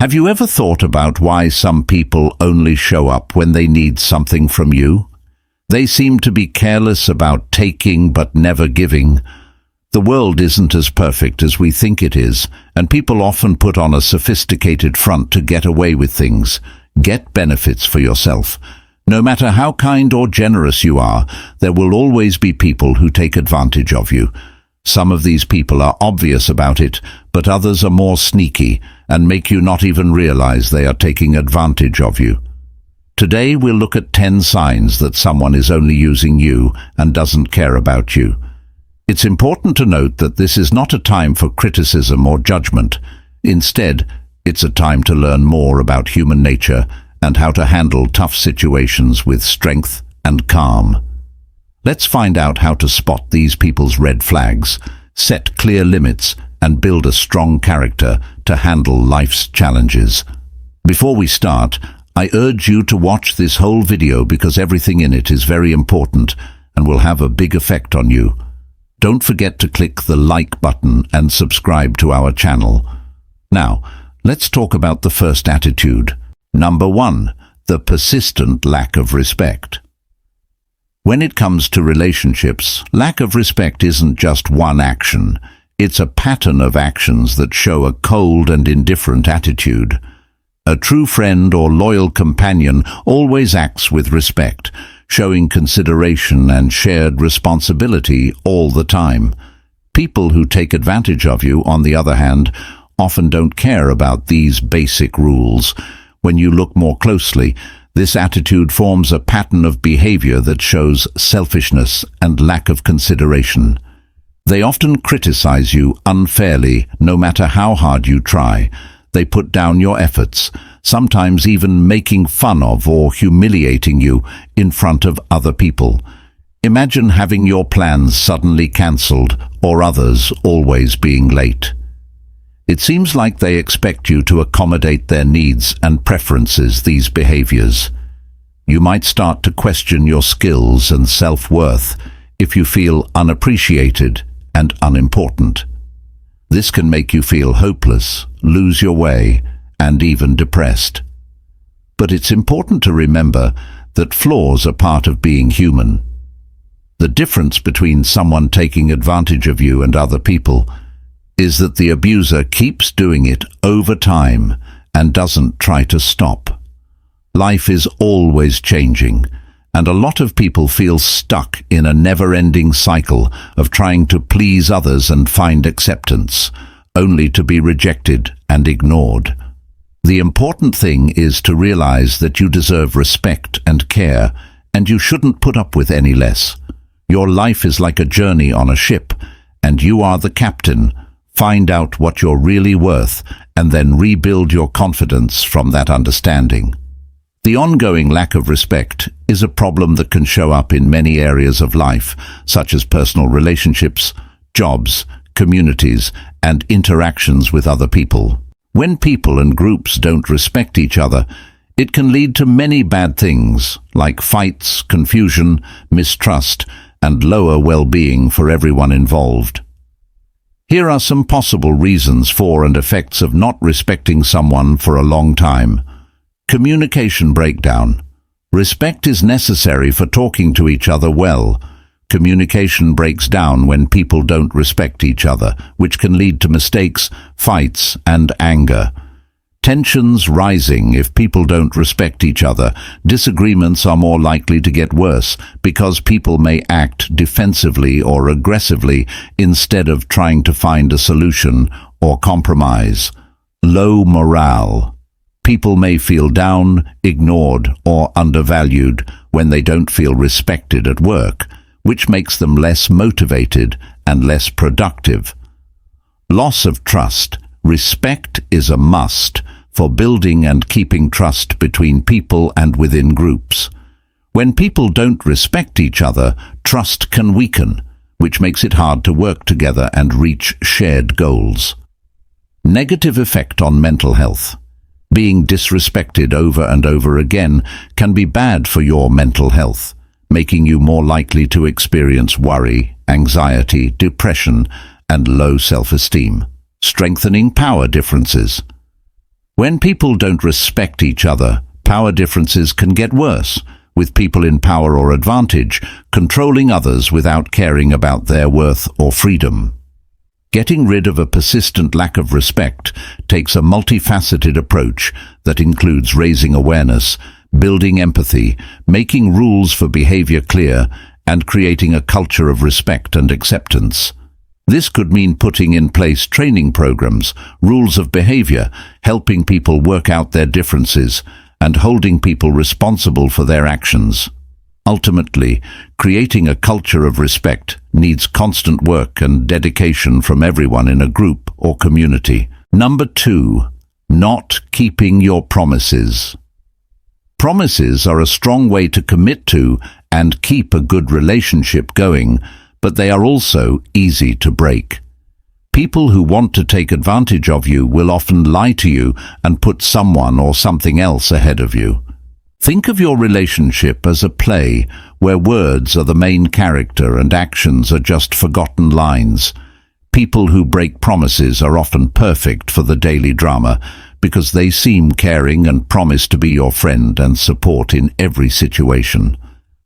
Have you ever thought about why some people only show up when they need something from you? They seem to be careless about taking but never giving. The world isn't as perfect as we think it is, and people often put on a sophisticated front to get away with things. Get benefits for yourself. No matter how kind or generous you are, there will always be people who take advantage of you. Some of these people are obvious about it, but others are more sneaky and make you not even realize they are taking advantage of you. Today we'll look at 10 signs that someone is only using you and doesn't care about you. It's important to note that this is not a time for criticism or judgment. Instead, it's a time to learn more about human nature and how to handle tough situations with strength and calm. Let's find out how to spot these people's red flags, set clear limits, and build a strong character to handle life's challenges. Before we start, I urge you to watch this whole video because everything in it is very important and will have a big effect on you. Don't forget to click the like button and subscribe to our channel. Now, let's talk about the first attitude. Number 1, the persistent lack of respect. When it comes to relationships, lack of respect isn't just one action. It's a pattern of actions that show a cold and indifferent attitude. A true friend or loyal companion always acts with respect, showing consideration and shared responsibility all the time. People who take advantage of you, on the other hand, often don't care about these basic rules. When you look more closely, this attitude forms a pattern of behavior that shows selfishness and lack of consideration. They often criticize you unfairly, no matter how hard you try. They put down your efforts, sometimes even making fun of or humiliating you in front of other people. Imagine having your plans suddenly cancelled or others always being late. It seems like they expect you to accommodate their needs and preferences, these behaviors. You might start to question your skills and self-worth if you feel unappreciated and unimportant. This can make you feel hopeless, lose your way, and even depressed. But it's important to remember that flaws are part of being human. The difference between someone taking advantage of you and other people is that the abuser keeps doing it over time and doesn't try to stop. Life is always changing, and a lot of people feel stuck in a never-ending cycle of trying to please others and find acceptance, only to be rejected and ignored. The important thing is to realize that you deserve respect and care, and you shouldn't put up with any less. Your life is like a journey on a ship, and you are the captain. Find out what you're really worth, and then rebuild your confidence from that understanding. The ongoing lack of respect is a problem that can show up in many areas of life, such as personal relationships, jobs, communities, and interactions with other people. When people and groups don't respect each other, it can lead to many bad things, like fights, confusion, mistrust, and lower well-being for everyone involved. Here are some possible reasons for and effects of not respecting someone for a long time. Communication breakdown. Respect is necessary for talking to each other well. Communication breaks down when people don't respect each other, which can lead to mistakes, fights, and anger. Tensions rising if people don't respect each other. Disagreements are more likely to get worse because people may act defensively or aggressively instead of trying to find a solution or compromise. Low morale. People may feel down, ignored, or undervalued when they don't feel respected at work, which makes them less motivated and less productive. Loss of trust. Respect is a must for building and keeping trust between people and within groups. When people don't respect each other, trust can weaken, which makes it hard to work together and reach shared goals. Negative effect on mental health. Being disrespected over and over again can be bad for your mental health, making you more likely to experience worry, anxiety, depression, and low self-esteem. Strengthening power differences. When people don't respect each other, power differences can get worse, with people in power or advantage controlling others without caring about their worth or freedom. Getting rid of a persistent lack of respect takes a multifaceted approach that includes raising awareness, building empathy, making rules for behavior clear, and creating a culture of respect and acceptance. This could mean putting in place training programs, rules of behavior, helping people work out their differences, and holding people responsible for their actions. Ultimately, creating a culture of respect needs constant work and dedication from everyone in a group or community. Number 2, not keeping your promises. Promises are a strong way to commit to and keep a good relationship going, but they are also easy to break. People who want to take advantage of you will often lie to you and put someone or something else ahead of you. Think of your relationship as a play where words are the main character and actions are just forgotten lines. People who break promises are often perfect for the daily drama because they seem caring and promise to be your friend and support in every situation.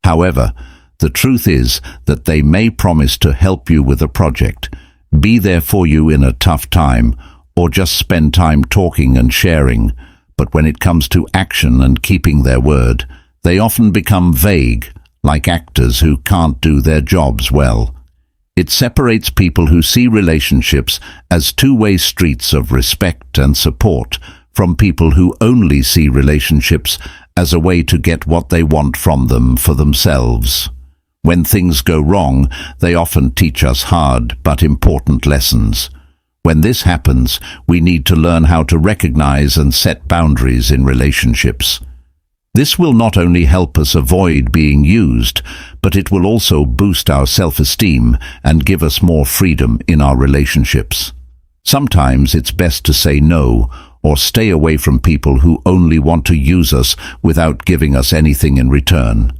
However, the truth is that they may promise to help you with a project, be there for you in a tough time, or just spend time talking and sharing. But when it comes to action and keeping their word, they often become vague, like actors who can't do their jobs well. It separates people who see relationships as two-way streets of respect and support from people who only see relationships as a way to get what they want from them for themselves. When things go wrong, they often teach us hard but important lessons. When this happens, we need to learn how to recognize and set boundaries in relationships. This will not only help us avoid being used, but it will also boost our self-esteem and give us more freedom in our relationships. Sometimes it's best to say no or stay away from people who only want to use us without giving us anything in return.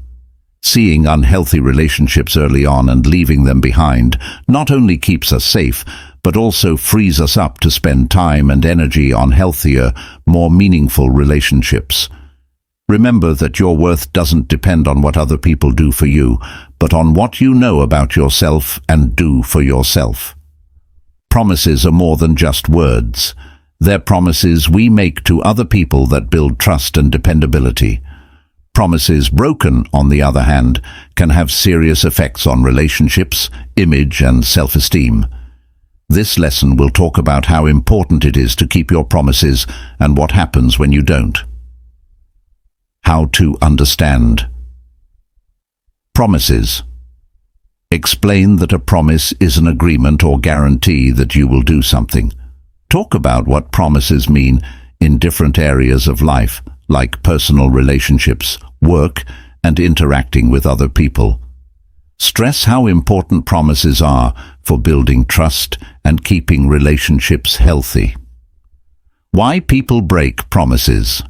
Seeing unhealthy relationships early on and leaving them behind not only keeps us safe, but also frees us up to spend time and energy on healthier, more meaningful relationships. Remember that your worth doesn't depend on what other people do for you, but on what you know about yourself and do for yourself. Promises are more than just words. They're promises we make to other people that build trust and dependability. Promises broken, on the other hand, can have serious effects on relationships, image, and self-esteem. This lesson will talk about how important it is to keep your promises and what happens when you don't. How to understand promises. Explain that a promise is an agreement or guarantee that you will do something. Talk about what promises mean in different areas of life, like personal relationships, work, and interacting with other people. Stress how important promises are for building trust and keeping relationships healthy. Why people break promises.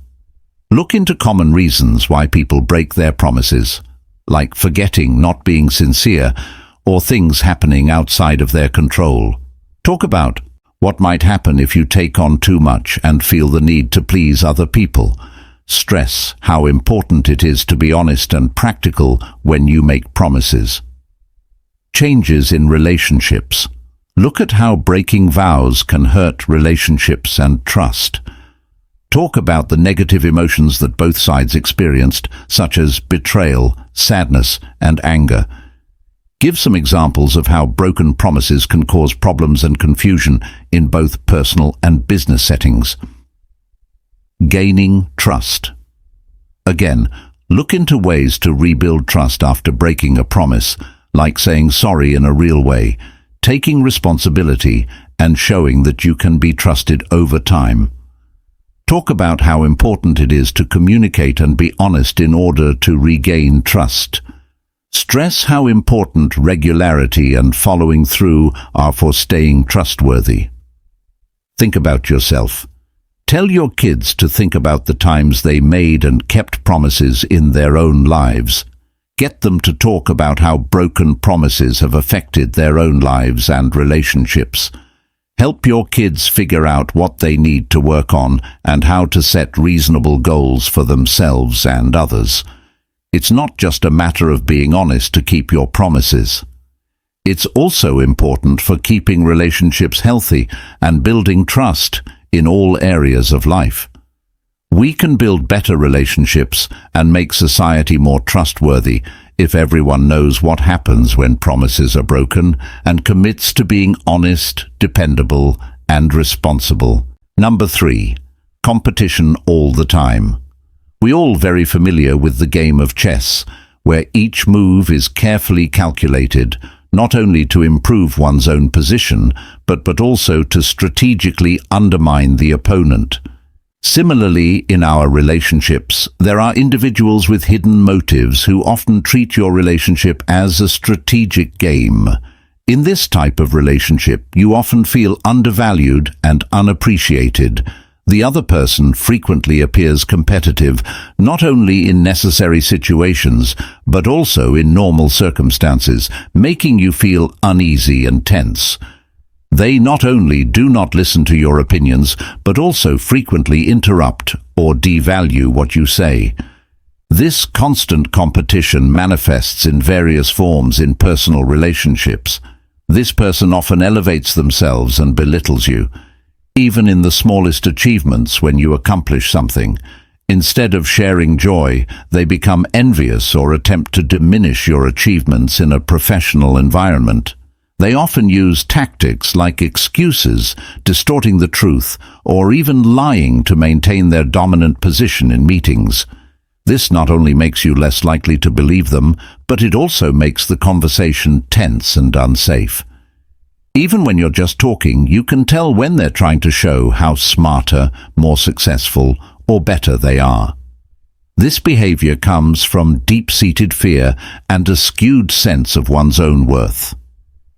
Look into common reasons why people break their promises, like forgetting, not being sincere, or things happening outside of their control. Talk about what might happen if you take on too much and feel the need to please other people. Stress how important it is to be honest and practical when you make promises. Changes in relationships. Look at how breaking vows can hurt relationships and trust. Talk about the negative emotions that both sides experienced, such as betrayal, sadness, and anger. Give some examples of how broken promises can cause problems and confusion in both personal and business settings. Gaining trust. Again, look into ways to rebuild trust after breaking a promise, like saying sorry in a real way, taking responsibility, and showing that you can be trusted over time. Talk about how important it is to communicate and be honest in order to regain trust. Stress how important regularity and following through are for staying trustworthy. Think about yourself. Tell your kids to think about the times they made and kept promises in their own lives. Get them to talk about how broken promises have affected their own lives and relationships. Help your kids figure out what they need to work on and how to set reasonable goals for themselves and others. It's not just a matter of being honest to keep your promises. It's also important for keeping relationships healthy and building trust in all areas of life. We can build better relationships and make society more trustworthy if everyone knows what happens when promises are broken and commits to being honest, dependable, and responsible. Number 3. Competition all the time. We're all very familiar with the game of chess, where each move is carefully calculated, not only to improve one's own position, but also to strategically undermine the opponent. Similarly, in our relationships, there are individuals with hidden motives who often treat your relationship as a strategic game. In this type of relationship, you often feel undervalued and unappreciated. The other person frequently appears competitive, not only in necessary situations, but also in normal circumstances, making you feel uneasy and tense. They not only do not listen to your opinions, but also frequently interrupt or devalue what you say. This constant competition manifests in various forms in personal relationships. This person often elevates themselves and belittles you. Even in the smallest achievements, when you accomplish something, instead of sharing joy, they become envious or attempt to diminish your achievements in a professional environment. They often use tactics like excuses, distorting the truth, or even lying to maintain their dominant position in meetings. This not only makes you less likely to believe them, but it also makes the conversation tense and unsafe. Even when you're just talking, you can tell when they're trying to show how smarter, more successful, or better they are. This behavior comes from deep-seated fear and a skewed sense of one's own worth.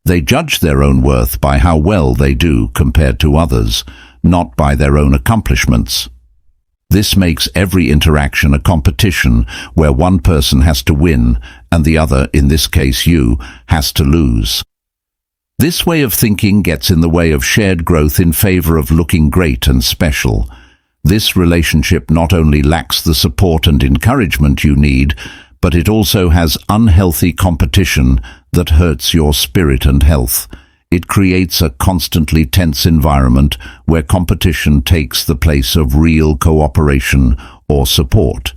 They judge their own worth by how well they do compared to others, not by their own accomplishments. This makes every interaction a competition where one person has to win and the other, in this case you, has to lose. This way of thinking gets in the way of shared growth in favor of looking great and special. This relationship not only lacks the support and encouragement you need, but it also has unhealthy competition that hurts your spirit and health. It creates a constantly tense environment where competition takes the place of real cooperation or support.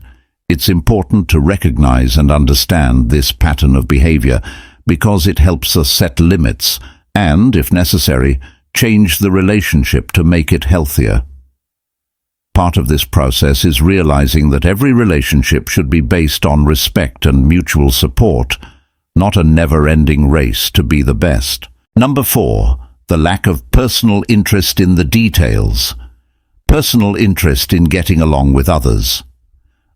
It's important to recognize and understand this pattern of behavior because it helps us set limits and, if necessary, change the relationship to make it healthier. Part of this process is realizing that every relationship should be based on respect and mutual support, not a never-ending race to be the best. Number 4. The lack of personal interest in the details. Personal interest in getting along with others.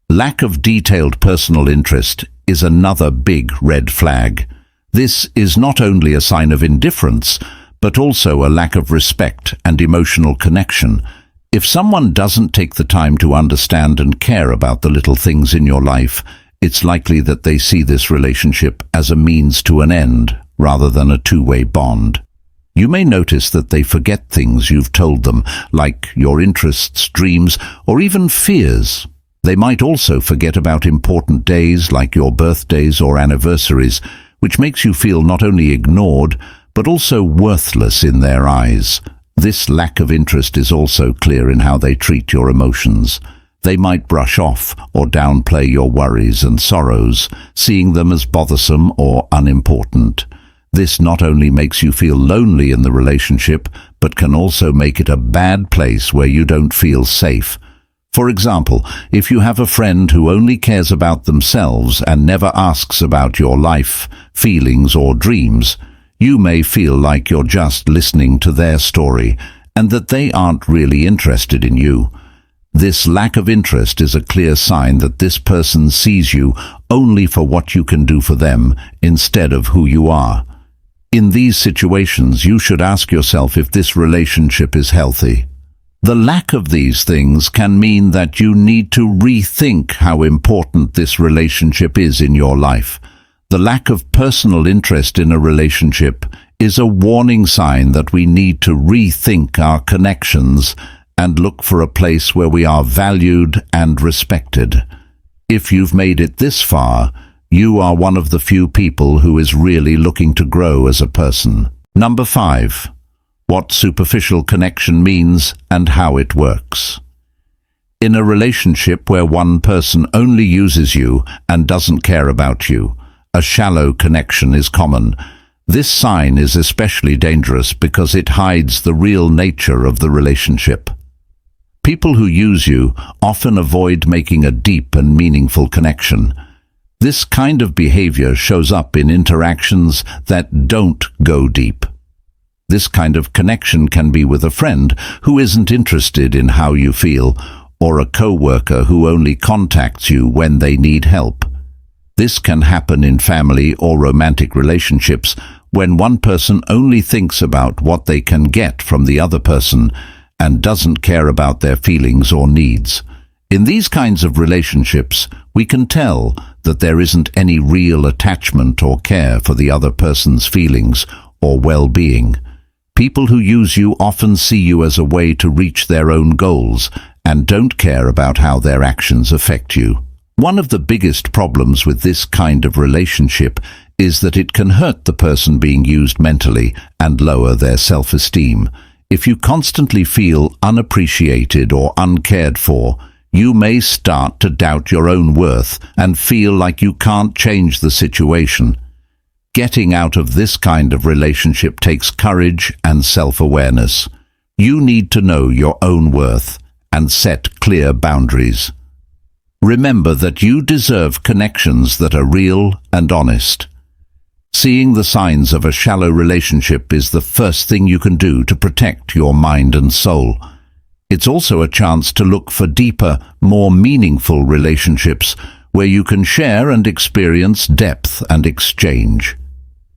Lack of detailed personal interest is another big red flag. This is not only a sign of indifference, but also a lack of respect and emotional connection. If someone doesn't take the time to understand and care about the little things in your life, it's likely that they see this relationship as a means to an end, rather than a two-way bond. You may notice that they forget things you've told them, like your interests, dreams, or even fears. They might also forget about important days like your birthdays or anniversaries, which makes you feel not only ignored, but also worthless in their eyes. This lack of interest is also clear in how they treat your emotions. They might brush off or downplay your worries and sorrows, seeing them as bothersome or unimportant. This not only makes you feel lonely in the relationship, but can also make it a bad place where you don't feel safe. For example, if you have a friend who only cares about themselves and never asks about your life, feelings, or dreams, you may feel like you're just listening to their story and that they aren't really interested in you. This lack of interest is a clear sign that this person sees you only for what you can do for them instead of who you are. In these situations, you should ask yourself if this relationship is healthy. The lack of these things can mean that you need to rethink how important this relationship is in your life. The lack of personal interest in a relationship is a warning sign that we need to rethink our connections and look for a place where we are valued and respected. If you've made it this far, you are one of the few people who is really looking to grow as a person. Number 5. What superficial connection means and how it works. In a relationship where one person only uses you and doesn't care about you, a shallow connection is common. This sign is especially dangerous because it hides the real nature of the relationship. People who use you often avoid making a deep and meaningful connection. This kind of behavior shows up in interactions that don't go deep. This kind of connection can be with a friend who isn't interested in how you feel, or a co-worker who only contacts you when they need help. This can happen in family or romantic relationships when one person only thinks about what they can get from the other person and doesn't care about their feelings or needs. In these kinds of relationships, we can tell that there isn't any real attachment or care for the other person's feelings or well-being. People who use you often see you as a way to reach their own goals and don't care about how their actions affect you. One of the biggest problems with this kind of relationship is that it can hurt the person being used mentally and lower their self-esteem. If you constantly feel unappreciated or uncared for, you may start to doubt your own worth and feel like you can't change the situation. Getting out of this kind of relationship takes courage and self-awareness. You need to know your own worth and set clear boundaries. Remember that you deserve connections that are real and honest. Seeing the signs of a shallow relationship is the first thing you can do to protect your mind and soul. It's also a chance to look for deeper, more meaningful relationships where you can share and experience depth and exchange.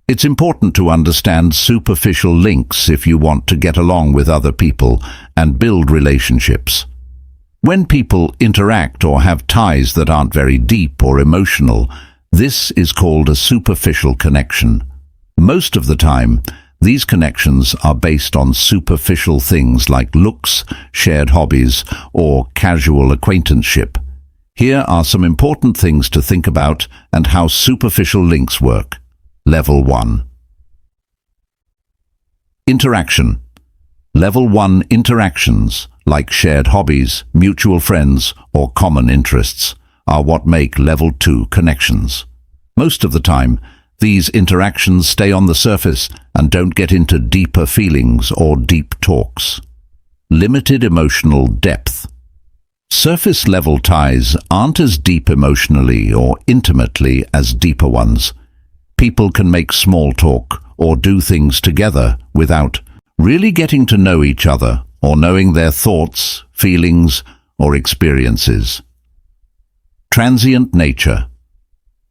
It's important to understand superficial links if you want to get along with other people and build relationships. When people interact or have ties that aren't very deep or emotional, this is called a superficial connection. Most of the time, these connections are based on superficial things like looks, shared hobbies, or casual acquaintanceship. Here are some important things to think about and how superficial links work. Level 1. Interaction. Level 1 interactions, like shared hobbies, mutual friends, or common interests, are what make Level 2 connections. Most of the time, these interactions stay on the surface and don't get into deeper feelings or deep talks. Limited emotional depth. Surface-level ties aren't as deep emotionally or intimately as deeper ones. People can make small talk or do things together without really getting to know each other or knowing their thoughts, feelings, or experiences. Transient nature.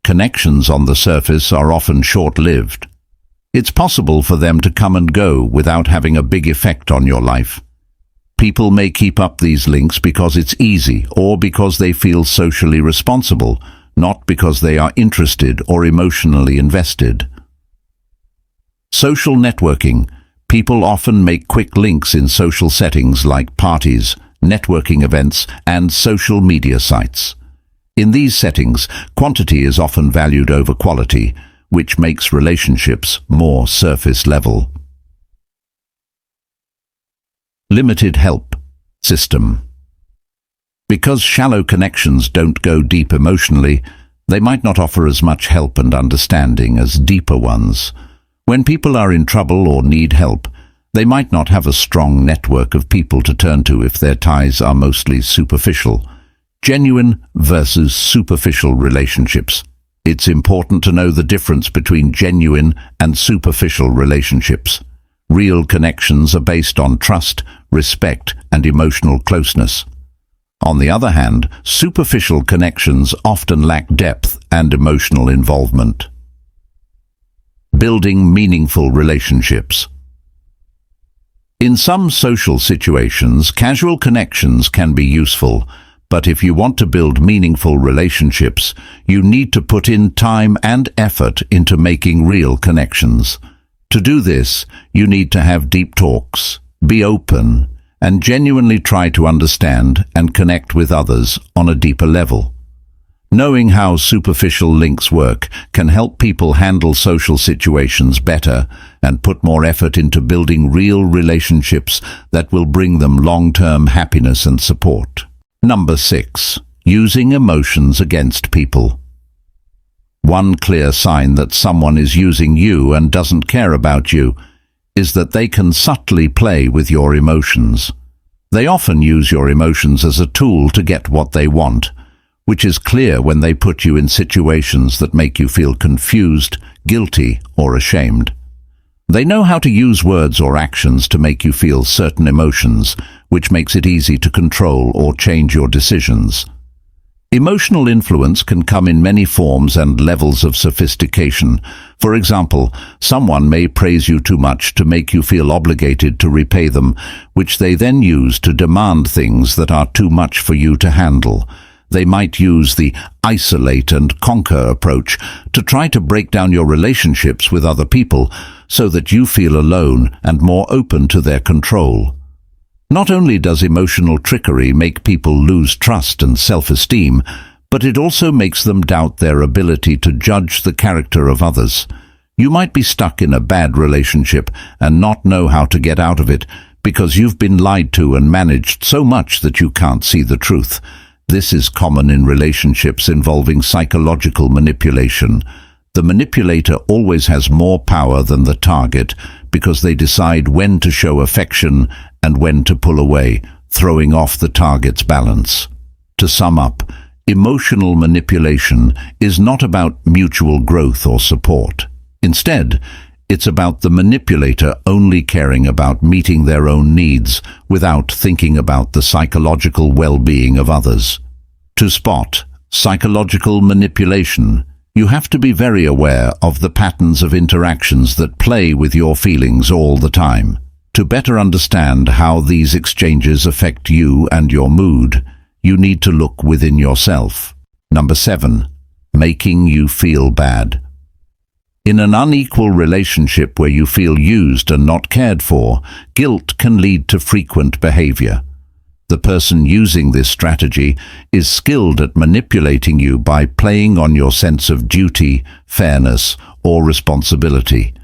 Connections on the surface are often short-lived. It's possible for them to come and go without having a big effect on your life. People may keep up these links because it's easy or because they feel socially responsible, not because they are interested or emotionally invested. Social networking. People often make quick links in social settings like parties, networking events, and social media sites. In these settings, quantity is often valued over quality, which makes relationships more surface level. Limited help system. Because shallow connections don't go deep emotionally, they might not offer as much help and understanding as deeper ones. When people are in trouble or need help, they might not have a strong network of people to turn to if their ties are mostly superficial. Genuine versus superficial relationships. It's important to know the difference between genuine and superficial relationships. Real connections are based on trust, respect, and emotional closeness. On the other hand, superficial connections often lack depth and emotional involvement. Building meaningful relationships. In some social situations, casual connections can be useful, but if you want to build meaningful relationships, you need to put in time and effort into making real connections. To do this, you need to have deep talks, be open, and genuinely try to understand and connect with others on a deeper level. Knowing how superficial links work can help people handle social situations better and put more effort into building real relationships that will bring them long-term happiness and support. Number 6. Using emotions against people. One clear sign that someone is using you and doesn't care about you is that they can subtly play with your emotions. They often use your emotions as a tool to get what they want, which is clear when they put you in situations that make you feel confused, guilty, or ashamed. They know how to use words or actions to make you feel certain emotions, which makes it easy to control or change your decisions. Emotional influence can come in many forms and levels of sophistication. For example, someone may praise you too much to make you feel obligated to repay them, which they then use to demand things that are too much for you to handle. They might use the isolate and conquer approach to try to break down your relationships with other people so that you feel alone and more open to their control. Not only does emotional trickery make people lose trust and self-esteem, but it also makes them doubt their ability to judge the character of others. You might be stuck in a bad relationship and not know how to get out of it because you've been lied to and managed so much that you can't see the truth. This is common in relationships involving psychological manipulation. The manipulator always has more power than the target because they decide when to show affection and when to pull away, throwing off the target's balance. To sum up, emotional manipulation is not about mutual growth or support. Instead, it's about the manipulator only caring about meeting their own needs without thinking about the psychological well-being of others. To spot psychological manipulation, you have to be very aware of the patterns of interactions that play with your feelings all the time. To better understand how these exchanges affect you and your mood, you need to look within yourself. Number 7. Making you feel bad. In an unequal relationship where you feel used and not cared for, guilt can lead to frequent behavior. The person using this strategy is skilled at manipulating you by playing on your sense of duty, fairness, or responsibility.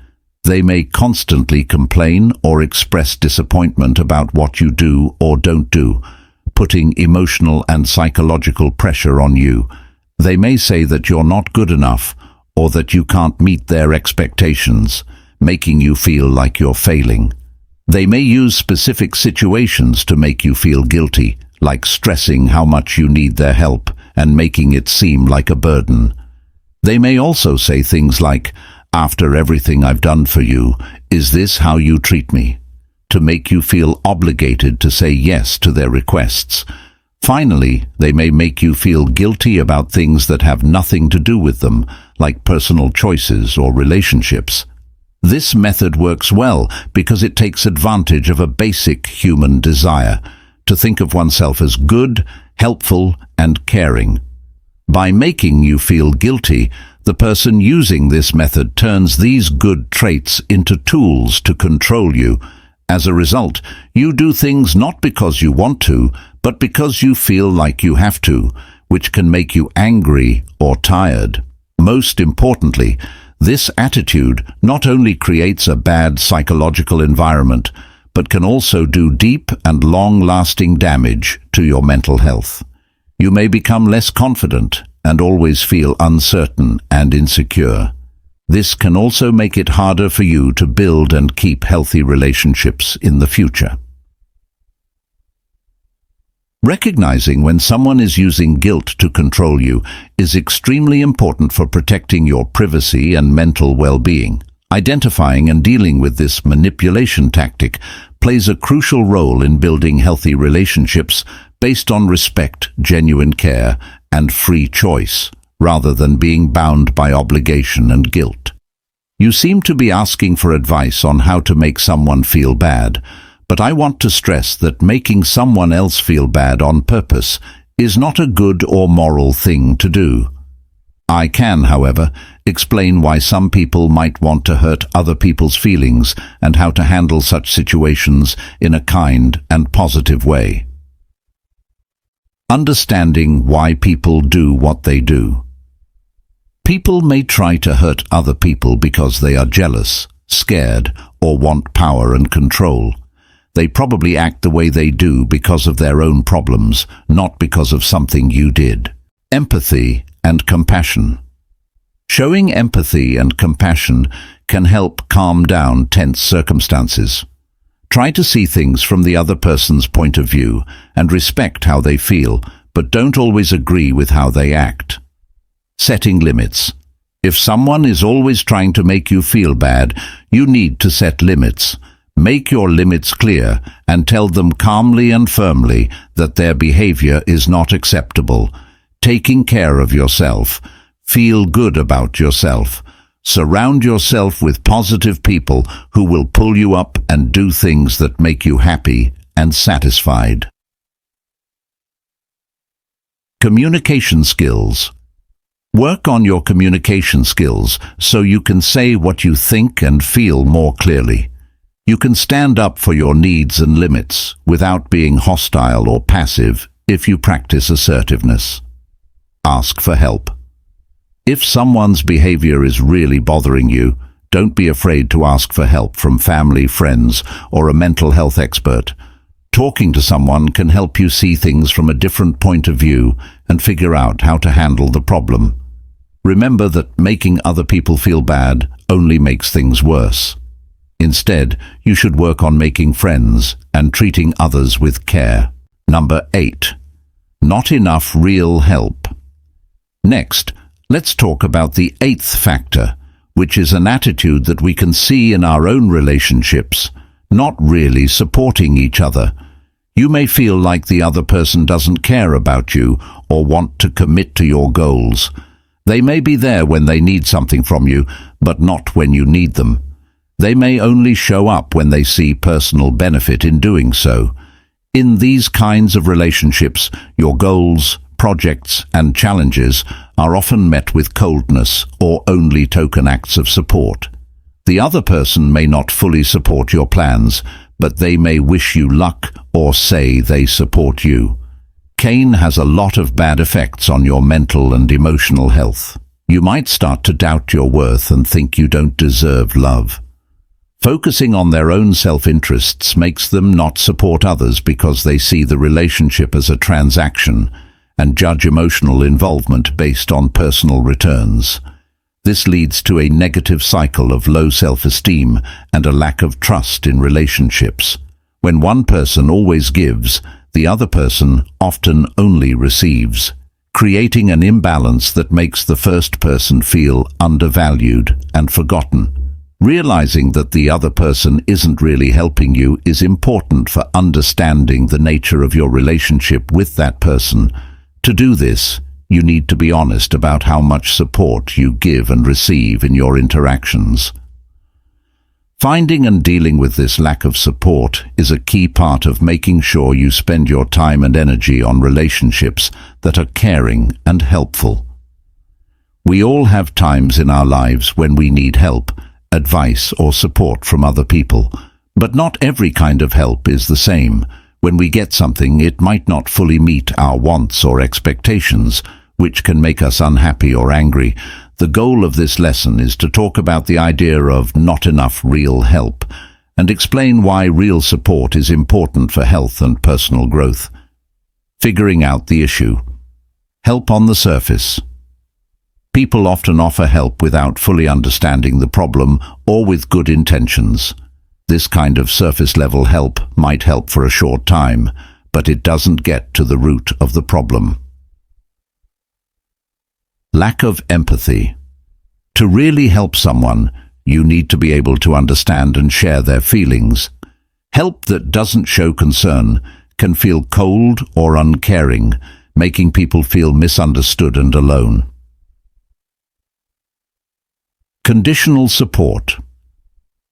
They may constantly complain or express disappointment about what you do or don't do, putting emotional and psychological pressure on you. They may say that you're not good enough or that you can't meet their expectations, making you feel like you're failing. They may use specific situations to make you feel guilty, like stressing how much you need their help and making it seem like a burden. They may also say things like, "After everything I've done for you, is this how you treat me?" to make you feel obligated to say yes to their requests. Finally, they may make you feel guilty about things that have nothing to do with them, like personal choices or relationships. This method works well because it takes advantage of a basic human desire to think of oneself as good, helpful, and caring. By making you feel guilty, the person using this method turns these good traits into tools to control you. As a result, you do things not because you want to, but because you feel like you have to, which can make you angry or tired. Most importantly, this attitude not only creates a bad psychological environment, but can also do deep and long-lasting damage to your mental health. You may become less confident and always feel uncertain and insecure. This can also make it harder for you to build and keep healthy relationships in the future. Recognizing when someone is using guilt to control you is extremely important for protecting your privacy and mental well-being. Identifying and dealing with this manipulation tactic plays a crucial role in building healthy relationships based on respect, genuine care, and free choice, rather than being bound by obligation and guilt. You seem to be asking for advice on how to make someone feel bad, but I want to stress that making someone else feel bad on purpose is not a good or moral thing to do. I can, however, explain why some people might want to hurt other people's feelings and how to handle such situations in a kind and positive way. Understanding why people do what they do. People may try to hurt other people because they are jealous, scared, or want power and control. They probably act the way they do because of their own problems, not because of something you did. Empathy and compassion. Showing empathy and compassion can help calm down tense circumstances. Try to see things from the other person's point of view and respect how they feel, but don't always agree with how they act. Setting limits. If someone is always trying to make you feel bad, you need to set limits. Make your limits clear and tell them calmly and firmly that their behavior is not acceptable. Taking care of yourself. Feel good about yourself. Surround yourself with positive people who will pull you up and do things that make you happy and satisfied. Communication skills. Work on your communication skills so you can say what you think and feel more clearly. You can stand up for your needs and limits without being hostile or passive if you practice assertiveness. Ask for help. If someone's behavior is really bothering you, don't be afraid to ask for help from family, friends, or a mental health expert. Talking to someone can help you see things from a different point of view and figure out how to handle the problem. Remember that making other people feel bad only makes things worse. Instead, you should work on making friends and treating others with care. Number 8. Not enough real help. Next, let's talk about the 8th factor, which is an attitude that we can see in our own relationships, not really supporting each other. You may feel like the other person doesn't care about you or want to commit to your goals. They may be there when they need something from you, but not when you need them. They may only show up when they see personal benefit in doing so. In these kinds of relationships, your goals, projects, and challenges are often met with coldness or only token acts of support. The other person may not fully support your plans, but they may wish you luck or say they support you. Cane has a lot of bad effects on your mental and emotional health. You might start to doubt your worth and think you don't deserve love. Focusing on their own self-interests makes them not support others because they see the relationship as a transaction and judge emotional involvement based on personal returns. This leads to a negative cycle of low self-esteem and a lack of trust in relationships. When one person always gives, the other person often only receives, creating an imbalance that makes the first person feel undervalued and forgotten. Realizing that the other person isn't really helping you is important for understanding the nature of your relationship with that person. To do this, you need to be honest about how much support you give and receive in your interactions. Finding and dealing with this lack of support is a key part of making sure you spend your time and energy on relationships that are caring and helpful. We all have times in our lives when we need help, advice, or support from other people, but not every kind of help is the same. When we get something, it might not fully meet our wants or expectations, which can make us unhappy or angry. The goal of this lesson is to talk about the idea of not enough real help and explain why real support is important for health and personal growth. Figuring out the issue. Help on the surface. People often offer help without fully understanding the problem or with good intentions. This kind of surface-level help might help for a short time, but it doesn't get to the root of the problem. Lack of empathy. To really help someone, you need to be able to understand and share their feelings. Help that doesn't show concern can feel cold or uncaring, making people feel misunderstood and alone. Conditional support.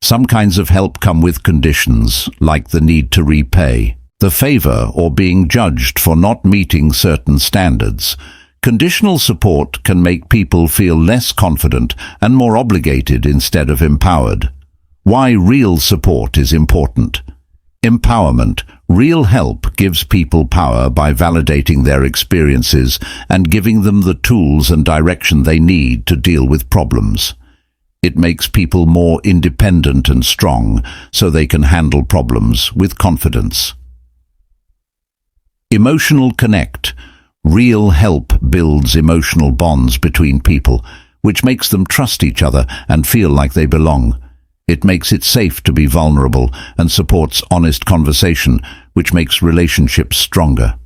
Some kinds of help come with conditions, like the need to repay, the favor, or being judged for not meeting certain standards. Conditional support can make people feel less confident and more obligated instead of empowered. Why real support is important. Empowerment. Real help gives people power by validating their experiences and giving them the tools and direction they need to deal with problems. It makes people more independent and strong so they can handle problems with confidence. Emotional connect. Real help builds emotional bonds between people, which makes them trust each other and feel like they belong. It makes it safe to be vulnerable and supports honest conversation, which makes relationships stronger.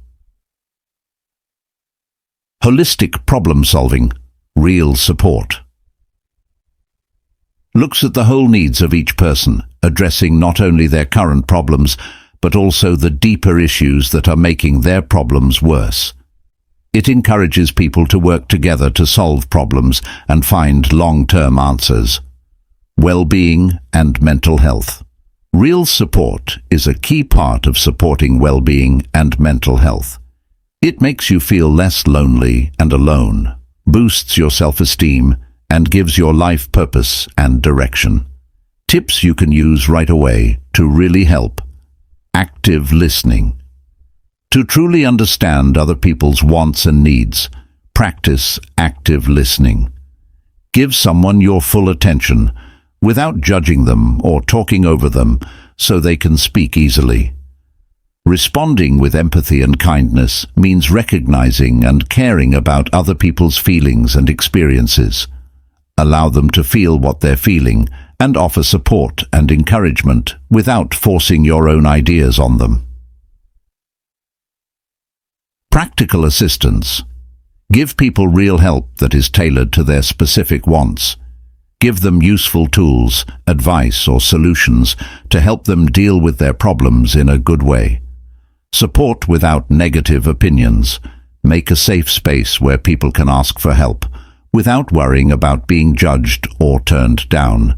Holistic problem solving. Real support looks at the whole needs of each person, addressing not only their current problems, but also the deeper issues that are making their problems worse. It encourages people to work together to solve problems and find long-term answers. Well-being and mental health. Real support is a key part of supporting well-being and mental health. It makes you feel less lonely and alone, boosts your self-esteem, and gives your life purpose and direction. Tips you can use right away to really help. Active listening. To truly understand other people's wants and needs, practice active listening. Give someone your full attention, without judging them or talking over them, so they can speak easily. Responding with empathy and kindness means recognizing and caring about other people's feelings and experiences. Allow them to feel what they're feeling and offer support and encouragement without forcing your own ideas on them. Practical assistance. Give people real help that is tailored to their specific wants. Give them useful tools, advice, or solutions to help them deal with their problems in a good way. Support without negative opinions. Make a safe space where people can ask for help, without worrying about being judged or turned down.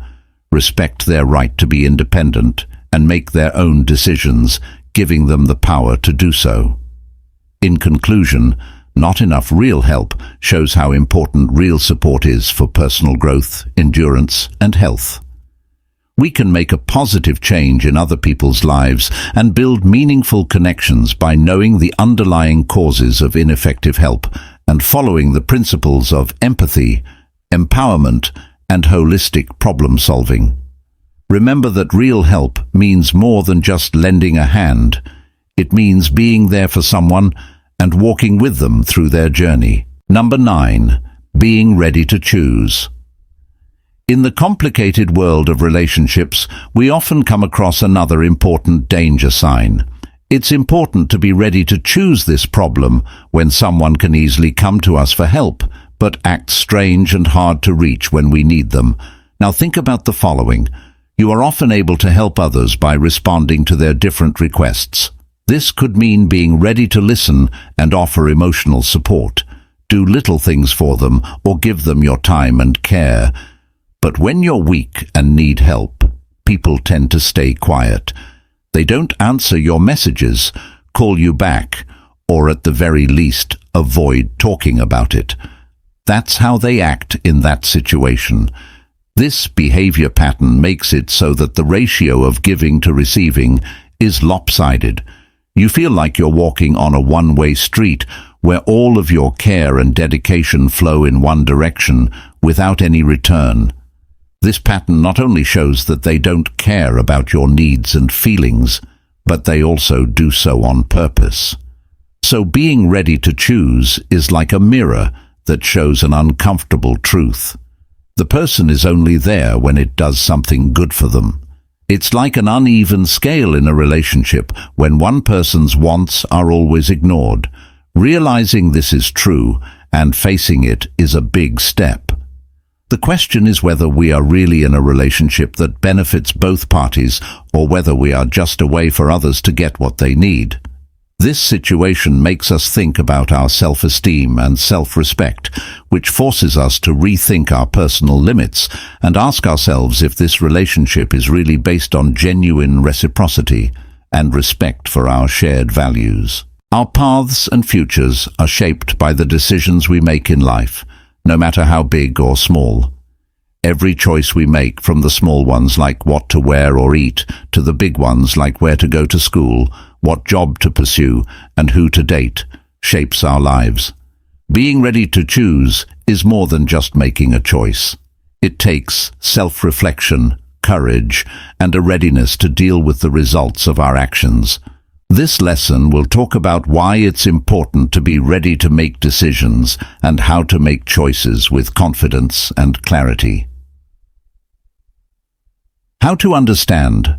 Respect their right to be independent and make their own decisions, giving them the power to do so. In conclusion, not enough real help shows how important real support is for personal growth, endurance, and health. We can make a positive change in other people's lives and build meaningful connections by knowing the underlying causes of ineffective help and following the principles of empathy, empowerment, and holistic problem solving. Remember that real help means more than just lending a hand. It means being there for someone and walking with them through their journey. Number 9. Being ready to choose. In the complicated world of relationships, we often come across another important danger sign. It's important to be ready to choose this problem when someone can easily come to us for help, but act strange and hard to reach when we need them. Now think about the following. You are often able to help others by responding to their different requests. This could mean being ready to listen and offer emotional support. Do little things for them or give them your time and care. But when you're weak and need help, people tend to stay quiet. They don't answer your messages, call you back, or at the very least, avoid talking about it. That's how they act in that situation. This behavior pattern makes it so that the ratio of giving to receiving is lopsided. You feel like you're walking on a one-way street where all of your care and dedication flow in one direction without any return. This pattern not only shows that they don't care about your needs and feelings, but they also do so on purpose. So being ready to choose is like a mirror that shows an uncomfortable truth. The person is only there when it does something good for them. It's like an uneven scale in a relationship when one person's wants are always ignored. Realizing this is true and facing it is a big step. The question is whether we are really in a relationship that benefits both parties or whether we are just a way for others to get what they need. This situation makes us think about our self-esteem and self-respect, which forces us to rethink our personal limits and ask ourselves if this relationship is really based on genuine reciprocity and respect for our shared values. Our paths and futures are shaped by the decisions we make in life, no matter how big or small. Every choice we make, from the small ones like what to wear or eat, to the big ones like where to go to school, what job to pursue, and who to date, shapes our lives. Being ready to choose is more than just making a choice. It takes self-reflection, courage, and a readiness to deal with the results of our actions. This lesson will talk about why it's important to be ready to make decisions and how to make choices with confidence and clarity. How to understand.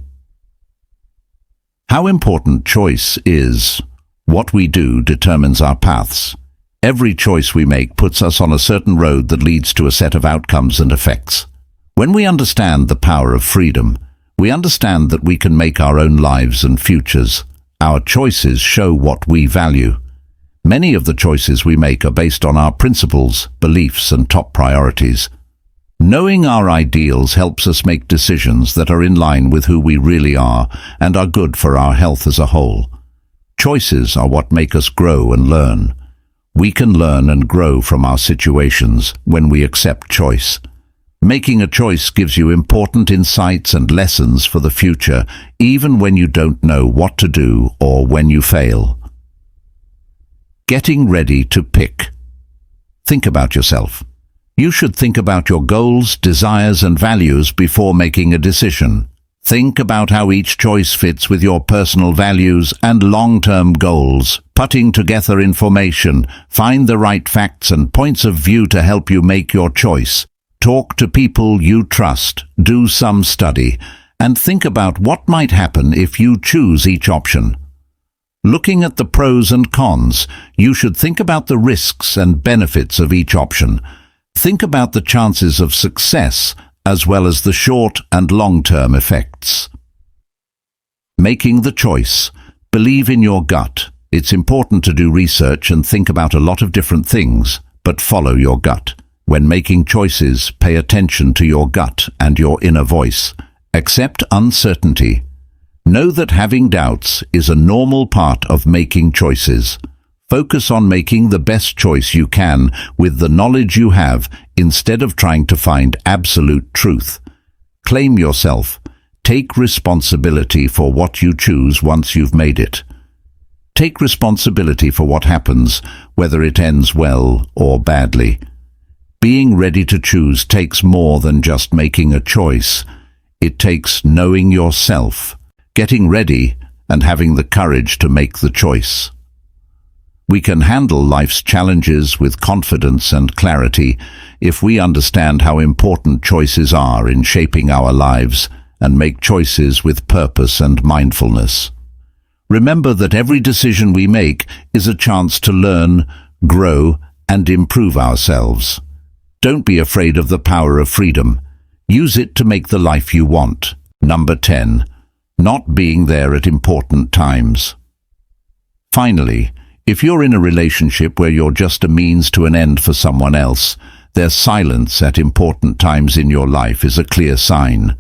How important choice is. What we do determines our paths. Every choice we make puts us on a certain road that leads to a set of outcomes and effects. When we understand the power of freedom, we understand that we can make our own lives and futures. Our choices show what we value. Many of the choices we make are based on our principles, beliefs, and top priorities. Knowing our ideals helps us make decisions that are in line with who we really are and are good for our health as a whole. Choices are what make us grow and learn. We can learn and grow from our situations when we accept choice. Making a choice gives you important insights and lessons for the future, even when you don't know what to do or when you fail. Getting ready to pick. Think about yourself. You should think about your goals, desires, and values before making a decision. Think about how each choice fits with your personal values and long-term goals. Putting together information, find the right facts and points of view to help you make your choice. Talk to people you trust, do some study, and think about what might happen if you choose each option. Looking at the pros and cons, you should think about the risks and benefits of each option. Think about the chances of success as well as the short and long-term effects. Making the choice. Believe in your gut. It's important to do research and think about a lot of different things, but follow your gut. When making choices, pay attention to your gut and your inner voice. Accept uncertainty. Know that having doubts is a normal part of making choices. Focus on making the best choice you can with the knowledge you have instead of trying to find absolute truth. Claim yourself. Take responsibility for what you choose once you've made it. Take responsibility for what happens, whether it ends well or badly. Being ready to choose takes more than just making a choice. It takes knowing yourself, getting ready, and having the courage to make the choice. We can handle life's challenges with confidence and clarity if we understand how important choices are in shaping our lives and make choices with purpose and mindfulness. Remember that every decision we make is a chance to learn, grow, and improve ourselves. Don't be afraid of the power of freedom. Use it to make the life you want. Number 10. Not being there at important times. Finally, if you're in a relationship where you're just a means to an end for someone else, their silence at important times in your life is a clear sign.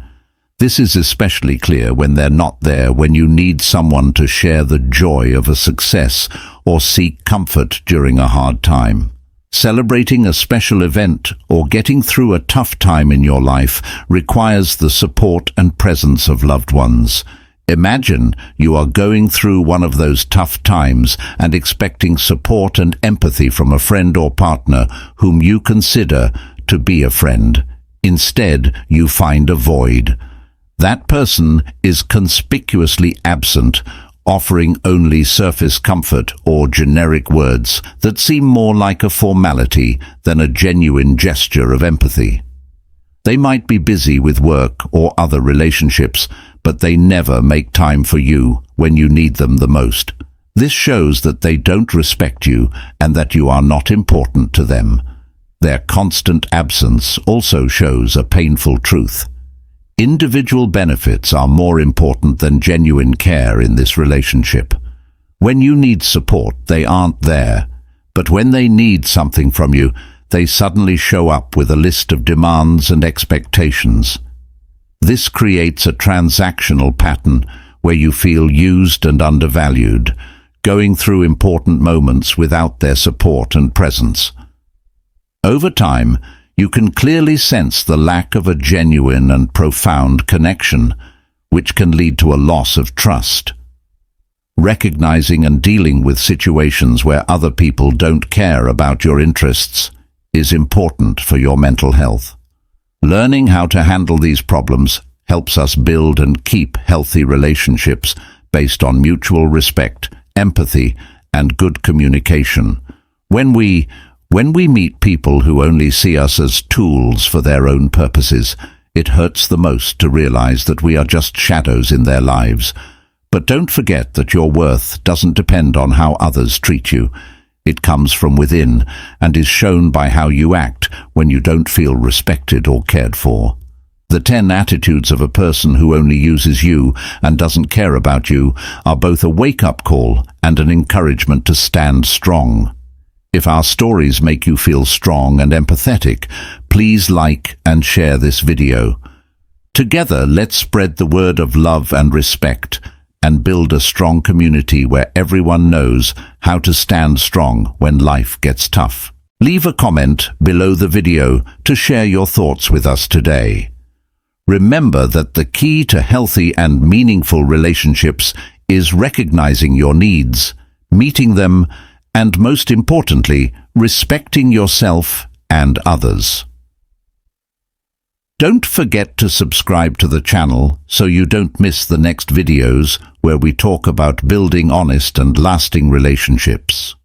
This is especially clear when they're not there when you need someone to share the joy of a success or seek comfort during a hard time. Celebrating a special event or getting through a tough time in your life requires the support and presence of loved ones. Imagine you are going through one of those tough times and expecting support and empathy from a friend or partner whom you consider to be a friend. Instead, you find a void. That person is conspicuously absent, offering only surface comfort or generic words that seem more like a formality than a genuine gesture of empathy. They might be busy with work or other relationships, but they never make time for you when you need them the most. This shows that they don't respect you and that you are not important to them. Their constant absence also shows a painful truth. Individual benefits are more important than genuine care in this relationship. When you need support, they aren't there, but when they need something from you, they suddenly show up with a list of demands and expectations. This creates a transactional pattern where you feel used and undervalued. going through important moments without their support and presence. Over time, you can clearly sense the lack of a genuine and profound connection, which can lead to a loss of trust. Recognizing and dealing with situations where other people don't care about your interests is important for your mental health. Learning how to handle these problems helps us build and keep healthy relationships based on mutual respect, empathy, and good communication. When we meet people who only see us as tools for their own purposes, it hurts the most to realize that we are just shadows in their lives. But don't forget that your worth doesn't depend on how others treat you. It comes from within and is shown by how you act when you don't feel respected or cared for. The 10 attitudes of a person who only uses you and doesn't care about you are both a wake-up call and an encouragement to stand strong. If our stories make you feel strong and empathetic, please like and share this video. Together, let's spread the word of love and respect and build a strong community where everyone knows how to stand strong when life gets tough. Leave a comment below the video to share your thoughts with us today. Remember that the key to healthy and meaningful relationships is recognizing your needs, meeting them, and most importantly, respecting yourself and others. Don't forget to subscribe to the channel so you don't miss the next videos where we talk about building honest and lasting relationships.